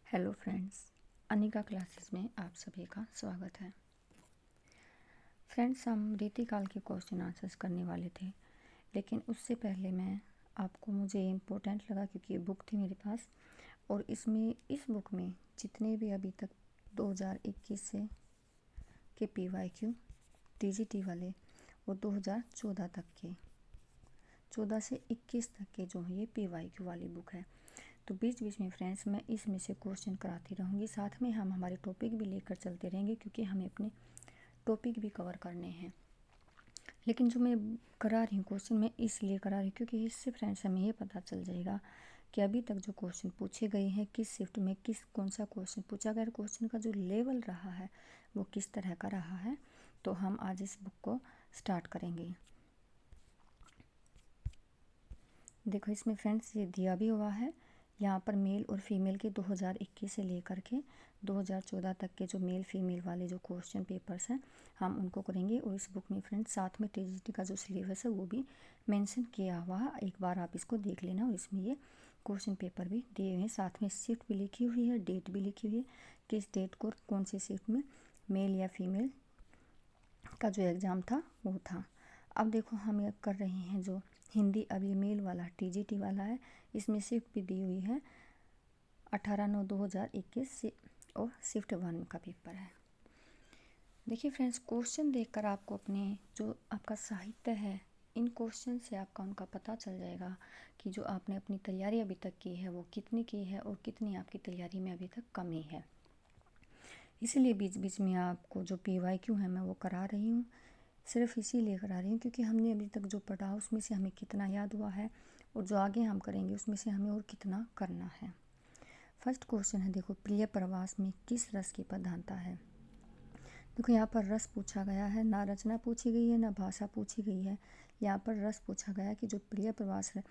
Hello friends, Anika classes में आप सभी का स्वागत है। फ्रेंड्स, हम रीतिकाल के क्वेश्चन आंसर्स करने वाले थे, लेकिन उससे पहले मुझे इम्पोर्टेंट लगा क्योंकि ये बुक थी मेरे पास और इस बुक में जितने भी अभी तक 2021 से के PYQ TGT वाले और 2014 तक के 14 से 21 तक के जो है ये PYQ वाली बुक है। तो बीच बीच में फ्रेंड्स मैं इसमें से क्वेश्चन कराती रहूँगी, साथ में हम हमारे टॉपिक भी लेकर चलते रहेंगे क्योंकि हमें अपने टॉपिक भी कवर करने हैं। लेकिन जो मैं करा रही हूँ क्वेश्चन मैं इसलिए करा रही हूँ क्योंकि इससे फ्रेंड्स हमें ये पता चल जाएगा कि अभी तक जो क्वेश्चन पूछे गए हैं किस शिफ्ट में कौन सा क्वेश्चन पूछा गया, क्वेश्चन का जो लेवल रहा है वो किस तरह का रहा है। तो हम आज इस बुक को स्टार्ट करेंगे। देखो इसमें फ्रेंड्स ये दिया भी हुआ है, यहाँ पर मेल और फीमेल के 2021 से लेकर के 2014 तक के जो मेल फीमेल वाले जो क्वेश्चन पेपर्स हैं हम उनको करेंगे। और इस बुक में फ्रेंड्स साथ में TGT का जो सिलेबस है वो भी मेंशन किया हुआ है, एक बार आप इसको देख लेना। और इसमें ये क्वेश्चन पेपर भी दिए हुए हैं, साथ में शिफ्ट भी लिखी हुई है, डेट भी लिखी हुई है, किस डेट को कौन सी शिफ्ट में मेल या फीमेल का जो एग्ज़ाम था वो था। अब देखो हम ये कर रहे हैं जो हिंदी, अब ये मेल वाला TGT वाला है, इसमें शिफ्ट भी दी हुई है 18/9/2021 से और शिफ्ट 1 का पेपर है। देखिए फ्रेंड्स, क्वेश्चन देखकर आपको अपने जो आपका साहित्य है इन क्वेश्चन से आपका उनका पता चल जाएगा कि जो आपने अपनी तैयारी अभी तक की है वो कितनी की है और कितनी आपकी तैयारी में अभी तक कमी है। इसलिए बीच बीच में आपको जो PYQ है मैं वो करा रही हूँ, सिर्फ इसीलिए करा रही हूँ क्योंकि हमने अभी तक जो पढ़ा उसमें से हमें कितना याद हुआ है और जो आगे हम करेंगे उसमें से हमें और कितना करना है। फर्स्ट क्वेश्चन है, देखो प्रिय प्रवास में किस रस की प्रधानता है। देखो यहाँ पर रस पूछा गया है, ना रचना पूछी गई है ना भाषा पूछी गई है। यहाँ पर रस पूछा गया है कि जो प्रिय प्रवास है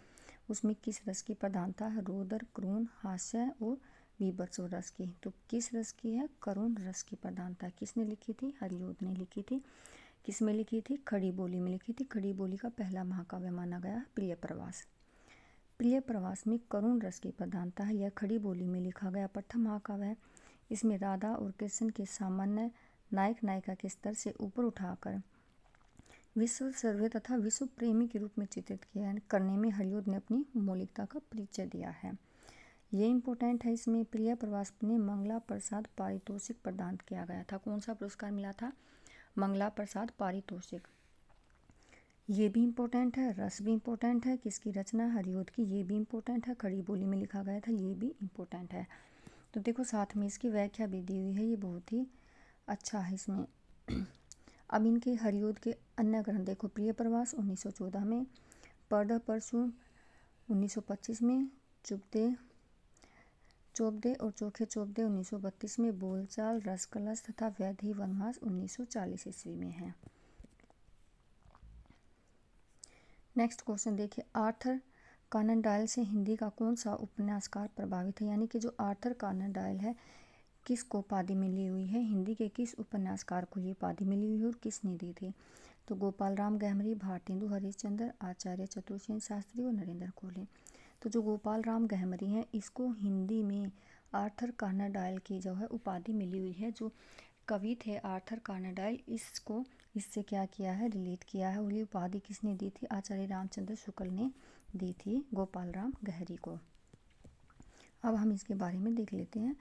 उसमें किस रस की प्रधानता है, रोदर, क्रूर, हास्य और बीभत्स रस की। तो किस रस की है, करुण रस की प्रधानता। किसने लिखी थी, हरिओद ने लिखी थी। किस में लिखी थी, खड़ी बोली में लिखी थी। खड़ी बोली का पहला महाकाव्य माना गया प्रिय प्रवास। प्रिय प्रवास में करुण रस की प्रधानता है, यह खड़ी बोली में लिखा गया प्रथम महाकाव्य है। इसमें राधा और कृष्ण के सामान्य नायक नायिका के स्तर से ऊपर उठाकर विश्व सर्वे तथा विश्व प्रेमी के रूप में चित्रित किया करने में हरिओद ने अपनी मौलिकता का परिचय दिया है। ये इम्पोर्टेंट है। इसमें प्रिय प्रवास में मंगला प्रसाद पारितोषिक प्रदान किया गया था। कौन सा पुरस्कार मिला था, मंगला प्रसाद पारितोषिक। ये भी इम्पोर्टेंट है। रस भी इम्पोर्टेंट है, किसकी रचना, हरिओद की, ये भी इम्पोर्टेंट है। खड़ी बोली में लिखा गया था, ये भी इम्पोर्टेंट है। तो देखो साथ में इसकी व्याख्या भी दी हुई है, ये बहुत ही अच्छा है इसमें। अब इनके हरिओद के अन्य ग्रंथ देखो, प्रिय प्रवास 1914 में, पर्दा परशु 1925 में, चोपदे और चोखे चोपदे 1932 में, बोलचाल, रसकलश तथा वैधि वनवास 1940 ईस्वी में है। नेक्स्ट क्वेश्चन देखिए, आर्थर कॉनन डॉयल से हिंदी का कौन सा उपन्यासकार प्रभावित है। यानी कि जो आर्थर कॉनन डॉयल है किसको उपाधि मिली हुई है, हिंदी के किस उपन्यासकार को ये उपाधि मिली हुई है और किसने दी थी। तो गोपाल राम गहमरी, भारतेंदु हरिश्चंद्र, आचार्य चतुर्सेन शास्त्री और नरेंद्र कोहली। तो जो गोपाल राम गहमरी हैं इसको हिंदी में आर्थर कॉनन डॉयल की जो है उपाधि मिली हुई है। जो कवि थे आर्थर कॉनन डॉयल, इससे क्या किया है, रिलेट किया है। और ये उपाधि किसने दी थी, आचार्य रामचंद्र शुक्ल ने दी थी गोपाल राम गहरी को। अब हम इसके बारे में देख लेते हैं।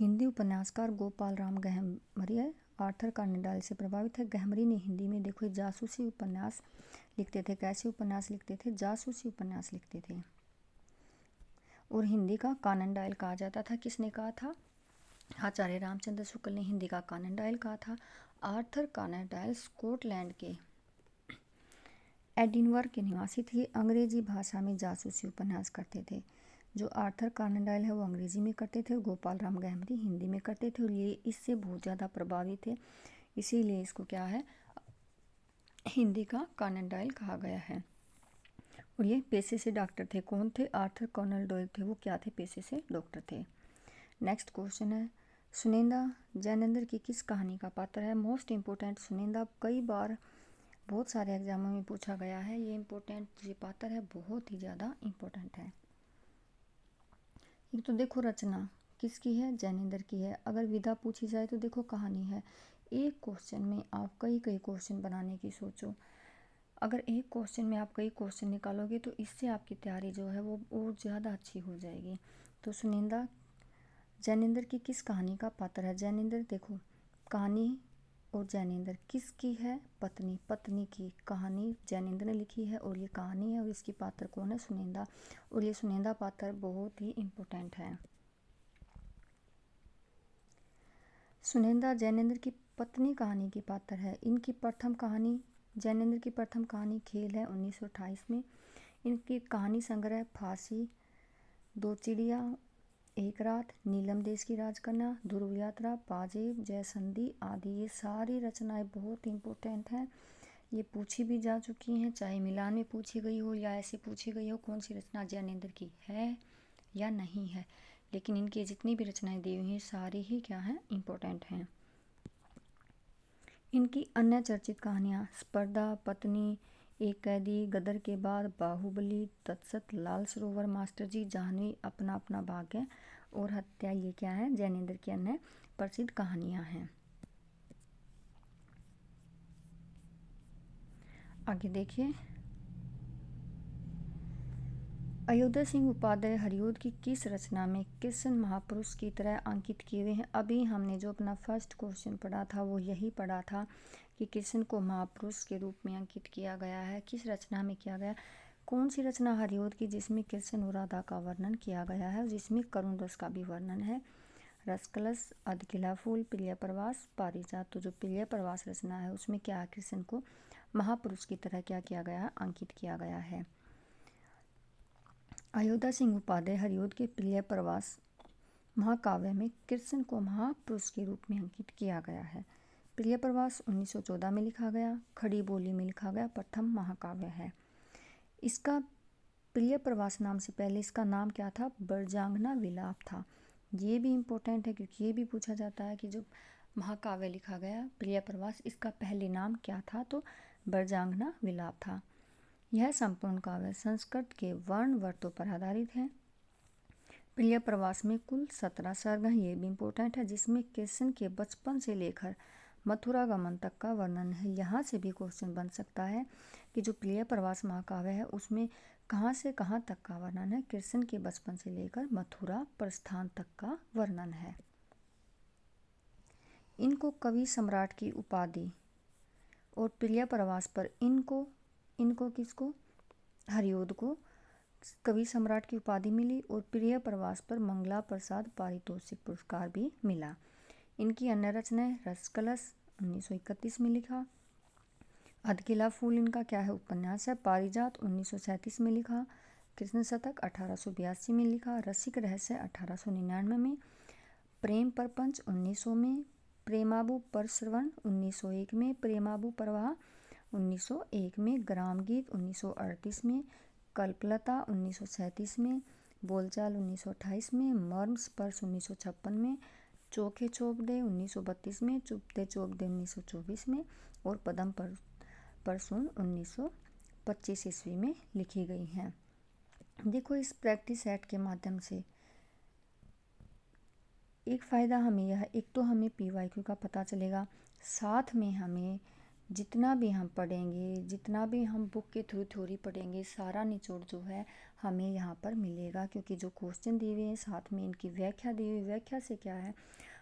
हिंदी उपन्यासकार गोपाल राम गहमरी है, आर्थर कॉनन डॉयल से प्रभावित है। गहमरी ने हिंदी में देखो जासूसी उपन्यास लिखते थे। कैसे उपन्यास लिखते थे, जासूसी उपन्यास लिखते थे। और हिंदी का कॉनन डॉयल कहा जाता था। किसने कहा था, आचार्य रामचंद्र शुक्ल ने हिंदी का कॉनन डॉयल कहा था। आर्थर कॉनन डॉयल स्कॉटलैंड के एडिनबर्ग के निवासी थे। अंग्रेजी भाषा में जासूसी उपन्यास करते थे। जो आर्थर कॉनन डॉयल है वो अंग्रेजी में करते थे और गोपाल राम गहमरी हिंदी में करते थे। और ये इससे बहुत ज़्यादा प्रभावित थे, इसीलिए इसको क्या है, हिंदी का कॉनन डॉयल कहा गया है। और ये पेशे से डॉक्टर थे। कौन थे, आर्थर कॉनन डॉयल थे, वो क्या थे, पेशे से डॉक्टर थे। नेक्स्ट क्वेश्चन है, सुनंदा जैनेंद्र की किस कहानी का पात्र है। मोस्ट इम्पोर्टेंट सुनंदा कई बार बहुत सारे एग्जामों में पूछा गया है। ये इम्पोर्टेंट ये पात्र है, बहुत ही ज़्यादा इम्पोर्टेंट है। एक तो देखो रचना, किसकी है? जैनेंद्र की है। अगर विधा पूछी जाए तो देखो कहानी है। एक क्वेश्चन में आप कई क्वेश्चन बनाने की सोचो। अगर एक क्वेश्चन में आप कई क्वेश्चन निकालोगे तो इससे आपकी तैयारी जो है वो और ज़्यादा अच्छी हो जाएगी। तो सुनिंदा जैनेंद्र की किस कहानी का पात्र है? जैनेंद्र देखो कहानी और जैनेंद्र किसकी है? पत्नी। पत्नी की कहानी जैनेंद्र ने लिखी है और ये कहानी है और इसकी पात्र कौन है? सुनिंदा। और ये सुनिंदा पात्र बहुत ही इम्पोर्टेंट है। सुनिंदा जैनेंद्र की पत्नी कहानी की पात्र है। इनकी प्रथम कहानी जैनेंद्र की प्रथम कहानी खेल है 1928 में। इनकी कहानी संग्रह फांसी, दो चिड़िया, एक रात, नीलम देश की राजकन्या, ध्रुव यात्रा, पाजेब, जयसंधी आदि ये सारी रचनाएं बहुत इम्पोर्टेंट हैं। ये पूछी भी जा चुकी हैं, चाहे मिलान में पूछी गई हो या ऐसे पूछी गई हो कौन सी रचना जैनेंद्र की है या नहीं है, लेकिन इनकी जितनी भी रचनाएं दी हुई हैं सारी ही क्या हैं? इम्पोर्टेंट हैं। इनकी अन्य चर्चित कहानियाँ स्पर्धा, पत्नी, एक कैदी, गदर के बाद, बाहुबली, तत्सत, लाल सरोवर, मास्टरजी, जाह्नवी, अपना अपना भाग्य और हत्या, ये क्या है? जैनेंद्र की अन्य प्रसिद्ध कहानियाँ हैं। आगे देखिए, अयोध्या सिंह उपाध्याय हरिऔध की किस रचना में कृष्ण महापुरुष की तरह अंकित किए हुए हैं? अभी हमने जो अपना फर्स्ट क्वेश्चन पढ़ा था वो यही पढ़ा था कि कृष्ण को महापुरुष के रूप में अंकित किया गया है। किस रचना में किया गया? कौन सी रचना हरिऔध की जिसमें कृष्ण और राधा का वर्णन किया गया है, जिसमें करुण रस का भी वर्णन है? रसकलश, अधकिला फूल, प्रिय प्रवास, पारिजात। तो जो प्रिय प्रवास रचना है उसमें क्या है? कृष्ण को महापुरुष की तरह क्या किया गया है? अंकित किया गया है। अयोध्या सिंह उपाध्याय हरिऔध के प्रिय प्रवास महाकाव्य में कृष्ण को महापुरुष के रूप में अंकित किया गया है। प्रिय प्रवास 1914 में लिखा गया, खड़ी बोली में लिखा गया प्रथम महाकाव्य है। इसका प्रिय प्रवास नाम से पहले इसका नाम क्या था? ब्रजांगना विलाप था। ये भी इम्पोर्टेंट है क्योंकि ये भी पूछा जाता है कि जो महाकाव्य लिखा गया प्रिय प्रवास, इसका पहले नाम क्या था? तो ब्रजांगना विलाप था। यह संपूर्ण काव्य संस्कृत के वर्ण वर्तों पर आधारित है। प्रिय प्रवास में कुल 17 सर्ग हैं, ये भी इम्पोर्टेंट है, जिसमें कृष्ण के बचपन से लेकर मथुरा गमन तक का वर्णन है। यहाँ से भी क्वेश्चन बन सकता है कि जो प्रिय प्रवास महाकाव्य है उसमें कहाँ से कहाँ तक का वर्णन है? कृष्ण के बचपन से लेकर मथुरा प्रस्थान तक का वर्णन है। इनको कवि सम्राट की उपाधि और प्रिय प्रवास पर इनको किसको? हरिऔध को कवि सम्राट की उपाधि मिली और प्रिय प्रवास पर मंगला प्रसाद पारितोषिक पुरस्कार भी मिला। इनकी अन्य रचनाएं रसकलश 1931 में लिखा, अधकिला फूल इनका क्या है? उपन्यास है। पारिजात 1937 में लिखा, कृष्ण शतक 1882 में लिखा, रसिक रहस्य 1899 में, प्रेम प्रपंच 1900 में, प्रेमाबू परश्रवण 1901 में, प्रेमाबू प्रवाह 1901 में, ग्राम गीत 1938 में, कल्पलता 1937 में, बोलचाल 1928 में, मर्म स्पर्श 1956 में, चोखे चोपड़े 1932 में, चुपते चोपड़े 1924 में और पदम परसून 1925 ईस्वी में लिखी गई हैं। देखो इस प्रैक्टिस सेट के माध्यम से एक फ़ायदा हमें यह, एक तो हमें PYQ का पता चलेगा, साथ में हमें जितना भी हम पढ़ेंगे, जितना भी हम बुक के थ्रू थ्योरी पढ़ेंगे, सारा निचोड़ जो है हमें यहाँ पर मिलेगा, क्योंकि जो क्वेश्चन दिए हुए हैं साथ में इनकी व्याख्या दी हुई। व्याख्या से क्या है,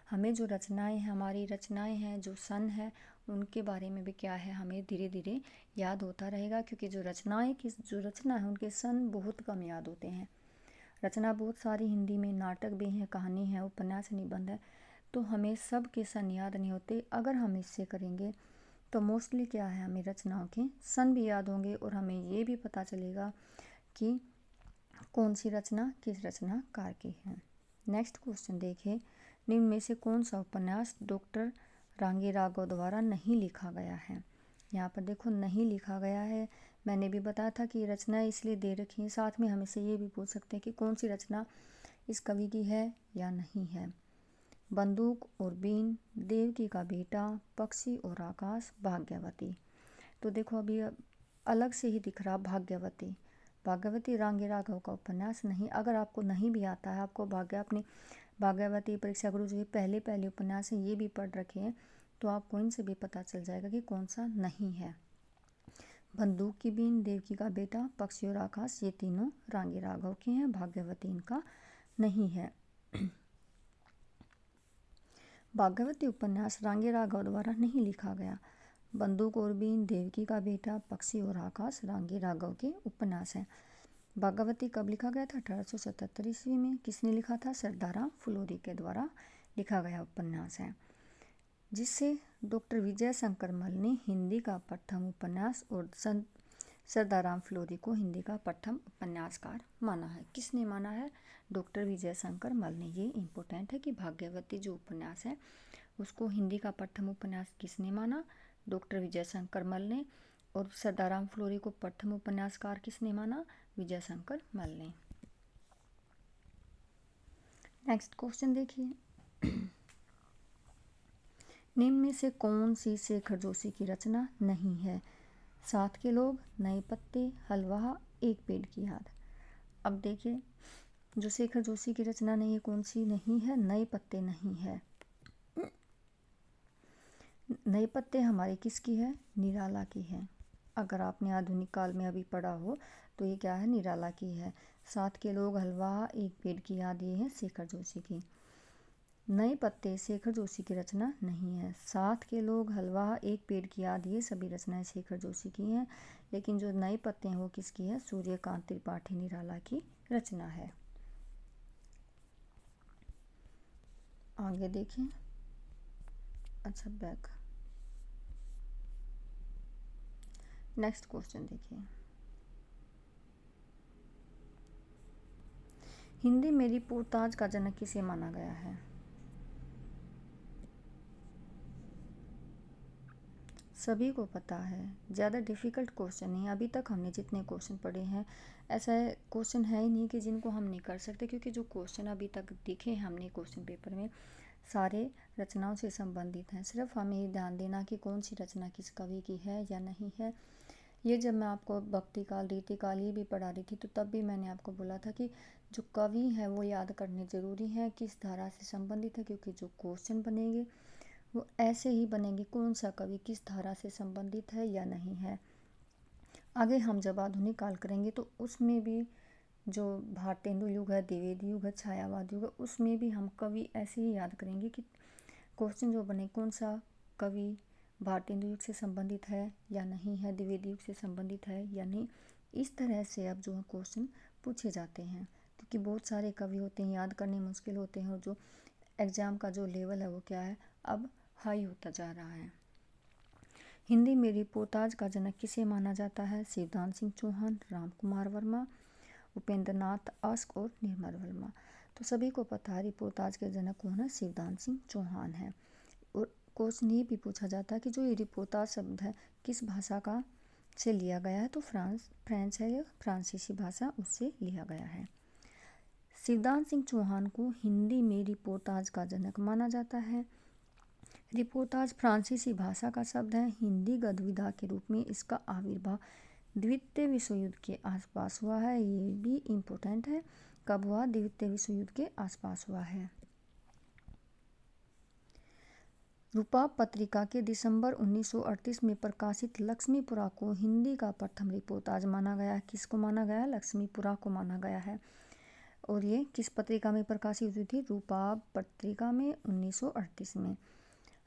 हमें जो रचनाएं हैं, हमारी रचनाएं हैं, जो सन है उनके बारे में भी क्या है हमें धीरे धीरे याद होता रहेगा, क्योंकि जो रचना है उनके सन बहुत कम याद होते हैं। रचना बहुत सारी हिंदी में, नाटक भी हैं, कहानी है, उपन्यास, निबंध है, तो हमें सब के सन याद नहीं होते। अगर हम इससे करेंगे तो मोस्टली क्या है, हमें रचनाओं के सन भी याद होंगे और हमें ये भी पता चलेगा कि कौन सी रचना किस रचनाकार की है। नेक्स्ट क्वेश्चन देखिए, निम्न में से कौन सा उपन्यास डॉक्टर रांगी राघव द्वारा नहीं लिखा गया है? यहाँ पर देखो नहीं लिखा गया है। मैंने भी बताया था कि रचना इसलिए दे रखी है, साथ में हम इसे ये भी पूछ सकते हैं कि कौन सी रचना इस कवि की है या नहीं है। बंदूक और बीन, देवकी का बेटा, पक्षी और आकाश, भाग्यवती। तो देखो अभी अलग से ही दिख रहा भाग्यवती। भाग्यवती रांगे राघव का उपन्यास नहीं। अगर आपको नहीं भी आता है, आपको अपनी भाग्यवती, परीक्षा गुरु जो पहले उपन्यास है ये भी पढ़ रखे हैं, तो आपको इनसे भी पता चल जाएगा कि कौन सा नहीं है। बंदूक की बीन, देवकी का बेटा, पक्षी और आकाश, ये तीनों रांगे राघव के हैं, भाग्यवती इनका नहीं है। भाग्यवती उपन्यास रांगे राघव द्वारा नहीं लिखा गया। बंदूक और बीन, देवकी का बेटा, पक्षी और आकाश रांगे राघव के उपन्यास हैं। भाग्यवती कब लिखा गया था? 1877 ईस्वी में। किसने लिखा था? सरदाराम फुलोरी के द्वारा लिखा गया उपन्यास है, जिससे डॉक्टर विजय शंकर मल ने हिंदी का प्रथम उपन्यास और सरदाराम फुलोरी को हिंदी का प्रथम उपन्यासकार माना है। किसने माना है? डॉक्टर विजय शंकर मल ने। ये इम्पोर्टेंट है कि भाग्यवती जो उपन्यास है उसको हिंदी का प्रथम उपन्यास किसने माना? डॉक्टर विजय शंकर मल ने। और सरदाराम फुलोरी को प्रथम उपन्यासकार किसने माना? विजय शंकर मल ने। नेक्स्ट क्वेश्चन देखिए, निम्न में से कौन सी शेखर जोशी की रचना नहीं है? साथ के लोग, नए पत्ते, हलवा, एक पेड़ की याद। अब देखिए, जो शेखर जोशी की रचना नहीं है, कौन सी नहीं है? नए पत्ते नहीं है। नए पत्ते हमारी किसकी है? निराला की है। अगर आपने आधुनिक काल में अभी पढ़ा हो तो ये क्या है? निराला की है। साथ के लोग, हलवा, एक पेड़ की याद, ये है शेखर जोशी की। नए पत्ते शेखर जोशी की रचना नहीं है। साथ के लोग, हलवा, एक पेड़ की याद, ये सभी रचनाएं शेखर जोशी की हैं, लेकिन जो नए पत्ते हैं वो किसकी है? सूर्यकांत त्रिपाठी निराला की रचना है। आगे देखिए, अच्छा बैक, नेक्स्ट क्वेश्चन देखिए, हिंदी में रिपोर्टाज का जनक किसे माना गया है? सभी को पता है, ज़्यादा डिफ़िकल्ट क्वेश्चन नहीं। अभी तक हमने जितने क्वेश्चन पढ़े हैं, ऐसा क्वेश्चन है ही नहीं कि जिनको हम नहीं कर सकते, क्योंकि जो क्वेश्चन अभी तक दिखे हमने क्वेश्चन पेपर में सारे रचनाओं से संबंधित हैं। सिर्फ हमें ये ध्यान देना कि कौन सी रचना किस कवि की है या नहीं है। ये जब मैं आपको भक्ति काल, रीति काल ये भी पढ़ा रही थी, तो तब भी मैंने आपको बोला था कि जो कवि है वो याद करने ज़रूरी है, किस धारा से संबंधित है, क्योंकि जो क्वेश्चन बनेंगे वो ऐसे ही बनेंगे, कौन सा कवि किस धारा से संबंधित है या नहीं है। आगे हम जब आधुनिक काल करेंगे तो उसमें भी जो भारतेंदु युग है, द्विवेदी युग है, छायावाद युग है, उसमें भी हम कवि ऐसे ही याद करेंगे कि क्वेश्चन जो बने कौन सा कवि भारतेंदु युग से संबंधित है या नहीं है, द्विवेदी युग से संबंधित है या नहीं। इस तरह से अब जो है क्वेश्चन पूछे जाते हैं, क्योंकि बहुत सारे कवि होते हैं, याद करने मुश्किल होते हैं, और जो एग्ज़ाम का जो लेवल है वो क्या है, अब हाई होता जा रहा है। हिंदी में रिपोर्टाज का जनक किसे माना जाता है? शिवदान सिंह चौहान, राम कुमार वर्मा, उपेंद्र नाथ अस्क और निर्मल वर्मा। तो सभी को पता है रिपोर्टाज के जनक कौन है? शिवदान सिंह चौहान है। और क्वेश्चन ये भी पूछा जाता है कि जो ये रिपोर्टाज शब्द है किस भाषा का से लिया गया है? तो फ्रेंच है या फ्रांसीसी भाषा, उससे लिया गया है। शिवदान सिंह चौहान को हिंदी में रिपोर्टाज का जनक माना जाता है। रिपोर्टाज फ्रांसीसी भाषा का शब्द है। हिंदी गद्य विधा के रूप में इसका आविर्भाव द्वितीय विश्व युद्ध के आसपास हुआ है। ये भी इम्पोर्टेंट है, कब हुआ? द्वितीय विश्व युद्ध के आसपास हुआ है। रूपाप पत्रिका के दिसंबर 1938 में प्रकाशित लक्ष्मीपुरा को हिंदी का प्रथम रिपोर्टाज माना गया है। किसको माना गया है? लक्ष्मीपुरा को माना गया है। और ये किस पत्रिका में प्रकाशित हुई थी? रूपाप पत्रिका में 1938 में।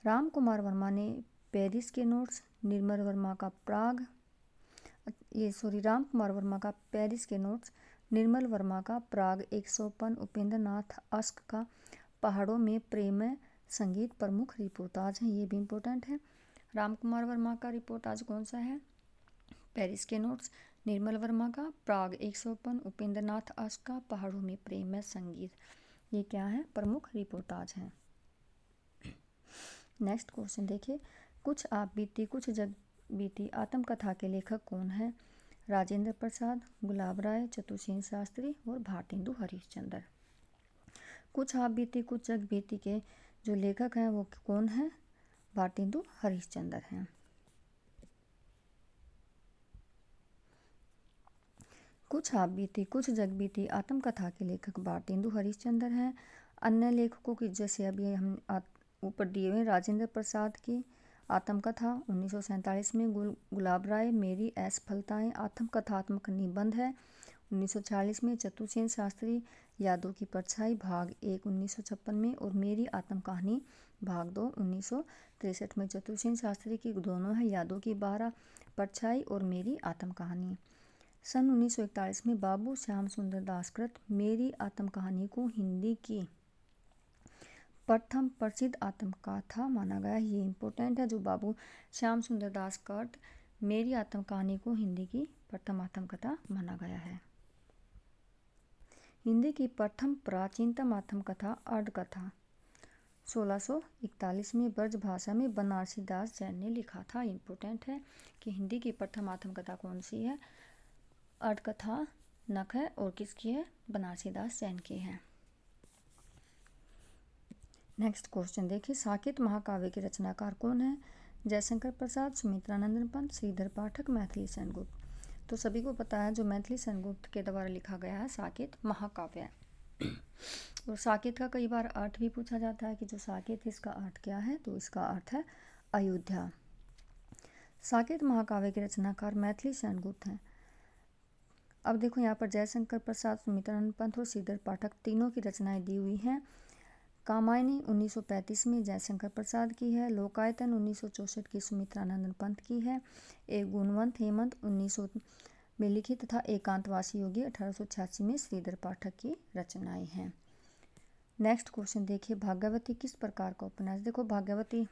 राम कुमार वर्मा ने पेरिस के नोट्स, निर्मल वर्मा का राम कुमार वर्मा का पेरिस के नोट्स, निर्मल वर्मा का प्राग 155, उपेंद्र नाथ अस्क का पहाड़ों में प्रेम संगीत प्रमुख रिपोर्टाज हैं। ये भी इम्पोर्टेंट है। राम कुमार वर्मा का रिपोर्टाज कौन सा है? पेरिस के नोट्स। निर्मल वर्मा का प्राग 155, उपेंद्र नाथ अस्क का पहाड़ों में प्रेम संगीत। ये क्या है? प्रमुख रिपोर्टाज हैं। नेक्स्ट क्वेश्चन देखिए, कुछ आप बीती कुछ जग बीती आत्मकथा के लेखक कौन है? राजेंद्र प्रसाद, गुलाब राय, चतुर्सेन शास्त्री और भारतेंदु हरिश्चंद्र। कुछ आप बीती कुछ जग बीती के जो लेखक हैं वो कौन है? भारतेंदु हरिश्चंद्र हैं। कुछ आप बीती कुछ जग बीती आत्मकथा के लेखक भारतेंदु हरिश्चंद्र हैं। अन्य लेखकों की जैसे अभी हम ऊपर दिए हुए राजेंद्र प्रसाद की आत्मकथा 1947 में, गुलाब राय मेरी असफलताएं आत्मकथात्मक निबंध है। 1940 में चतुरसेन शास्त्री यादों की परछाई भाग 1 1956 में, और मेरी आत्मकहानी भाग 2 1963 में। चतुरसेन शास्त्री की दोनों है, यादों की 12 परछाई और मेरी आत्मकहानी। सन 1941 में बाबू श्याम सुंदर दास कृत मेरी आत्मकहानी को हिंदी की प्रथम प्रसिद्ध आत्मकथा माना गया। ये इम्पोर्टेंट है, जो बाबू श्याम सुंदर दास कृत मेरी आत्मकहानी को हिंदी की प्रथम आत्मकथा माना गया है। हिंदी की प्रथम प्राचीनतम आत्मकथा अर्धकथा 1641 में ब्रज भाषा में बनारसी दास जैन ने लिखा था। इम्पोर्टेंट है कि हिंदी की प्रथम आत्मकथा कौन सी है, अर्धकथा नख है, और किसकी है, बनारसी दास जैन की है। नेक्स्ट क्वेश्चन देखिए, साकेत महाकाव्य के रचनाकार कौन है? जयशंकर प्रसाद, सुमित्रानंदन पंत, श्रीधर पाठक, मैथिली सेनगुप्त। तो सभी को पता है जो मैथिली सेनगुप्त के द्वारा लिखा गया है साकेत महाकाव्य। और साकेत का कई बार अर्थ भी पूछा जाता है कि जो साकेत है इसका अर्थ क्या है, तो इसका अर्थ है अयोध्या। साकेत महाकाव्य के रचनाकार मैथिली सेनगुप्त हैं। अब देखो यहाँ पर जयशंकर प्रसाद, सुमित्रानंद पंत और श्रीधर पाठक तीनों की रचनाएं दी हुई हैं। कामायनी 1935 में जयशंकर प्रसाद की है, लोकायतन 1964 की सुमित्रानंदन पंत की है, एक गुणवंत हेमंत 1900 में लिखी तथा एकांतवासी योगी 1886 में श्रीधर पाठक की रचनाएं हैं। नेक्स्ट क्वेश्चन देखिए, भाग्यवती किस प्रकार का उपन्यास? देखो भाग्यवती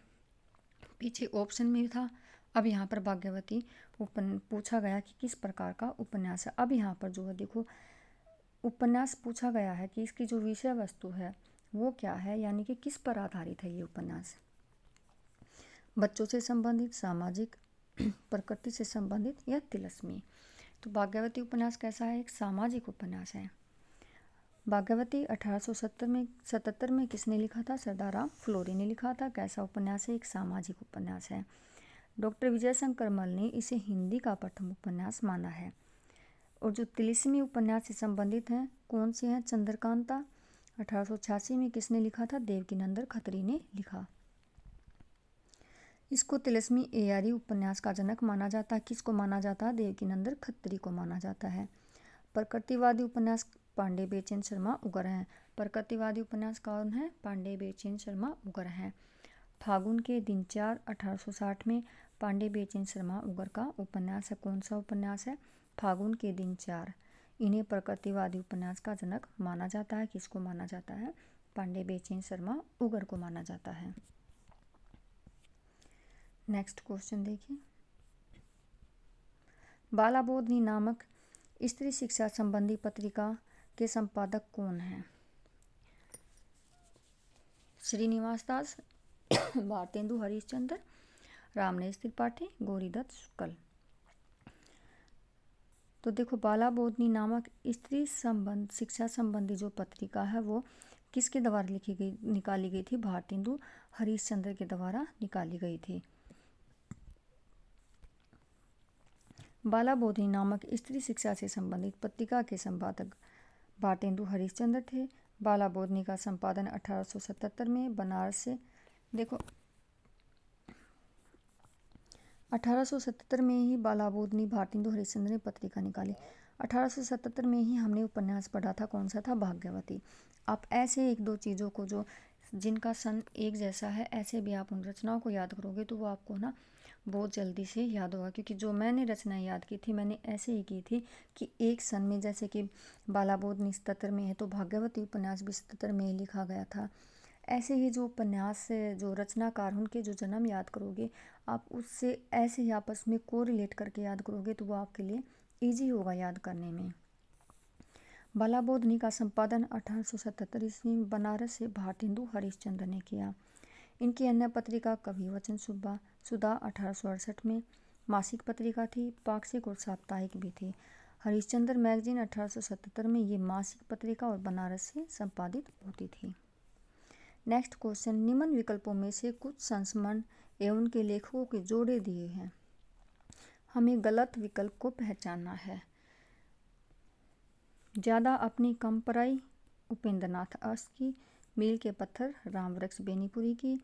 पीछे ऑप्शन में था, अब यहाँ पर भाग्यवती पूछा गया कि किस प्रकार का उपन्यास है। अब यहाँ पर जो है देखो उपन्यास पूछा गया है कि इसकी जो विषय वस्तु है वो क्या है, यानी कि किस पर आधारित है ये उपन्यास। बच्चों से संबंधित, सामाजिक, प्रकृति से संबंधित या तिलस्मी। तो भाग्यवती उपन्यास कैसा है? एक सामाजिक उपन्यास है। भाग्यवती 1877 में किसने लिखा था? सरदार राम फ्लोरी ने लिखा था। कैसा उपन्यास है? एक सामाजिक उपन्यास है। डॉक्टर विजय शंकर मल ने इसे हिंदी का प्रथम उपन्यास माना है। और जो तिलिस्मी उपन्यास से संबंधित हैं कौन से हैं? चंद्रकांता 1886 में किसने लिखा था? देवकीनंदन खत्री ने लिखा। इसको तिलिस्मी एआरी उपन्यास का जनक माना जाता है। किसको माना जाता है? देवकीनंदन खत्री को माना जाता है। प्रकृतिवादी उपन्यास पांडे बेचैन शर्मा उगर हैं। प्रकृतिवादी उपन्यास कौन है? पांडे बेचैन शर्मा उगर हैं। फागुन के दिन 4 1860 में पांडे बेचैन शर्मा उगर का उपन्यास है। कौन सा उपन्यास है? फागुन के दिन 4। इन्हें प्रकृतिवादी उपन्यास का जनक माना जाता है। किसको माना जाता है? पांडे बेचैन शर्मा उगर को माना जाता है। नेक्स्ट क्वेश्चन देखिए, बालाबोधनी नामक स्त्री शिक्षा संबंधी पत्रिका के संपादक कौन हैं? श्रीनिवास दास, भारतेंदु हरिश्चंद्र, रामनेश त्रिपाठी, गौरीदत्त शुक्ल। तो देखो बालाबोधनी नामक स्त्री संबंध शिक्षा संबंधी जो पत्रिका है वो किसके द्वारा निकाली गई थी? भारतेंदु हरिश्चंद्र के द्वारा निकाली गई थी। बालाबोधनी नामक स्त्री शिक्षा से संबंधित पत्रिका के संपादक भारतेंदु हरिश्चंद्र थे। बालाबोधनी का संपादन 1877 में बनारस से, देखो 1877 में ही बालाबोधनी भारतेंदु हरिश्चंद्र ने पत्रिका निकाली। 1877 में ही हमने उपन्यास पढ़ा था, कौन सा था? भाग्यवती। आप ऐसे एक दो चीज़ों को जो जिनका सन एक जैसा है ऐसे भी आप उन रचनाओं को याद करोगे तो वो आपको ना बहुत जल्दी से याद होगा। क्योंकि जो मैंने रचनाएं याद की थी मैंने ऐसे ही की थी कि एक सन में, जैसे कि बालाबोधनी 77 में है तो भाग्यवती उपन्यास भी 77 में ही लिखा गया था। ऐसे ही जो उपन्यास जो रचनाकार उनके जो जन्म याद करोगे आप उससे ऐसे ही आपस में कोरिलेट करके याद करोगे तो वो आपके लिए ईजी होगा याद करने में। बालाबोधनी का संपादन 1877 ईस्वी में बनारस से भारतेंदु हरिश्चंद्र ने किया। इनकी अन्य पत्रिका कवि वचन सुधा 1868 में मासिक पत्रिका थी, पाक्षिक और साप्ताहिक भी थी। हरिश्चंद्र मैगजीन 1877 में ये मासिक पत्रिका और बनारस से संपादित होती थी। नेक्स्ट क्वेश्चन, निम्न विकल्पों में से कुछ संस्मरण एवं उनके लेखकों के जोड़े दिए हैं, हमें गलत विकल्प को पहचानना है। ज़्यादा अपनी कम पराई उपेंद्रनाथ अस्त की, मील के पत्थर रामवृक्ष बेनीपुरी की,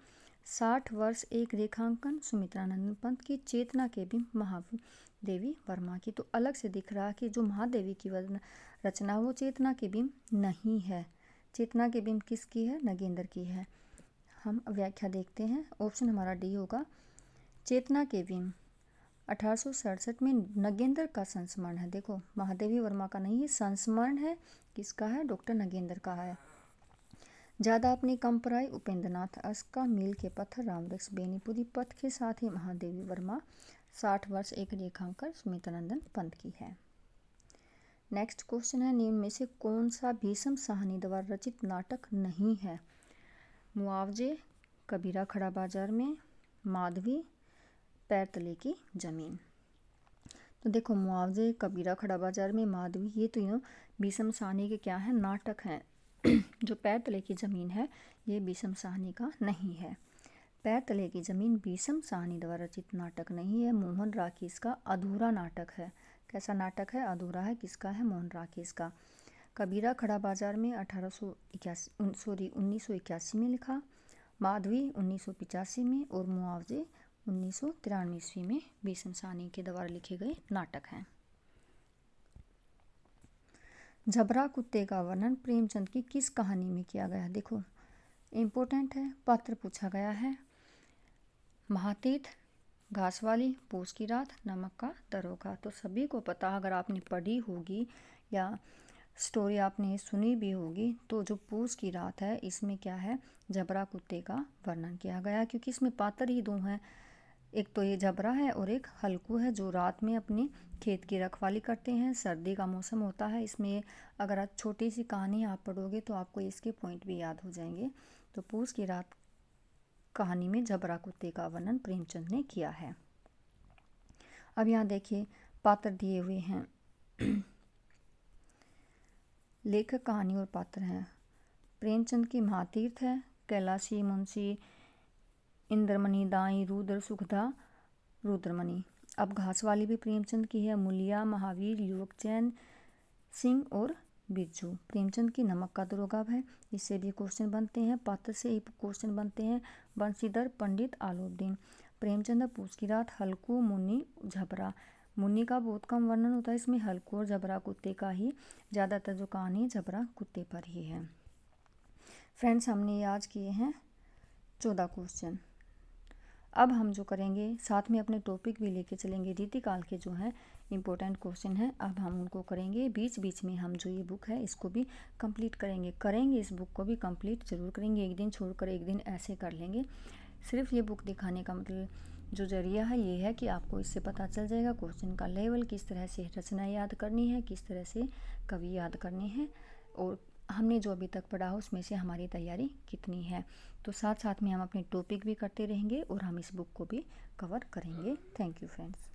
60 वर्ष एक रेखांकन सुमित्रानंद पंत की, चेतना के बिंब महादेवी वर्मा की। तो अलग से दिख रहा कि जो महादेवी की रचना वो चेतना के बिंब नहीं है। चेतना के बिंब किसकी है? नगेंद्र की है। हम व्याख्या देखते हैं। ऑप्शन हमारा डी होगा। चेतना के बिंब 1867 में नगेंद्र का संस्मरण है। देखो महादेवी वर्मा का नहीं है, संस्मरण है। किसका है? डॉक्टर नगेंद्र का है। ज़्यादा अपनी कम पराई उपेंद्रनाथ अस्त का, मील के पत्थर रामवृक्ष बेनीपुरी, पथ के साथ ही महादेवी वर्मा, 60 वर्ष एक रेखांकन सुमित्रानंदन पंत की है। नेक्स्ट क्वेश्चन है, निम्न में से कौन सा भीष्म साहनी द्वारा रचित नाटक नहीं है? मुआवजे, कबीरा खड़ा बाजार में, माधवी, पैर तले की जमीन। तो देखो मुआवजे, कबीरा खड़ा बाजार में, माधवी, ये तीनों भीष्म साहनी के क्या है? नाटक हैं। जो पैर तले की जमीन है ये भीष्म साहनी का नहीं है। पैर तले की जमीन भीष्म साहनी द्वारा रचित नाटक नहीं है। मोहन राकेश का अधूरा नाटक है। कैसा नाटक है? अधूरा है। किसका है? मोहन राकेश का। कबीरा खड़ा बाजार में 1981 में लिखा, माधवी 1985 में और मुआवजे 1993 ईस्वी में भीष्म साहनी के द्वारा लिखे गए नाटक हैं। झबरा कुत्ते का वर्णन प्रेमचंद की किस कहानी में किया गया? देखो इम्पोर्टेंट है, पात्र पूछा गया है। महातीर्थ, घासवाली, पूस की रात, नमक का दरोगा। तो सभी को पता, अगर आपने पढ़ी होगी या स्टोरी आपने सुनी भी होगी, तो जो पूस की रात है इसमें क्या है? झबरा कुत्ते का वर्णन किया गया, क्योंकि इसमें पात्र ही दो हैं। एक तो ये झबरा है और एक हल्कू है, जो रात में अपने खेत की रखवाली करते हैं। सर्दी का मौसम होता है। इसमें अगर आप छोटी सी कहानी आप पढ़ोगे तो आपको इसके पॉइंट भी याद हो जाएंगे। तो पूस की रात कहानी में झबरा कुत्ते का वर्णन प्रेमचंद ने किया है। अब यहाँ देखिए पात्र दिए हुए हैं। लेखक, कहानी और पात्र हैं। प्रेमचंद की महातीर्थ है, कैलाशी, मुंशी, इंद्रमणि, दाई, रुद्र, सुखदा, रुद्रमणि। अब घासवाली भी प्रेमचंद की है, मुलिया, महावीर, युवक चैन सिंह और बिरजू। प्रेमचंद की नमक का दरोगा है, इससे भी क्वेश्चन बनते हैं। पात्र से ही क्वेश्चन बनते हैं। बंशीधर, पंडित, आलूद्दीन। प्रेमचंद पूस की रात, हल्कू, मुन्नी, झबरा। मुन्नी का बहुत कम वर्णन होता है इसमें, हल्कू और झबरा कुत्ते का ही ज़्यादातर जो कहानी झबरा कुत्ते पर ही है। फ्रेंड्स हमने आज किए हैं 14 क्वेश्चन। अब हम जो करेंगे साथ में अपने टॉपिक भी लेके चलेंगे। रीतिकाल के जो हैं इम्पोर्टेंट क्वेश्चन हैं, अब हम उनको करेंगे। बीच बीच में हम जो ये बुक है इसको भी कंप्लीट करेंगे इस बुक को भी कंप्लीट ज़रूर करेंगे। एक दिन छोड़कर एक दिन ऐसे कर लेंगे। सिर्फ ये बुक दिखाने का मतलब जो जरिया है ये है कि आपको इससे पता चल जाएगा क्वेश्चन का लेवल, किस तरह से रचना याद करनी है, किस तरह से कवि याद करने हैं, और हमने जो अभी तक पढ़ा उसमें से हमारी तैयारी कितनी है। तो साथ साथ में हम अपने टॉपिक भी करते रहेंगे और हम इस बुक को भी कवर करेंगे। Thank you friends.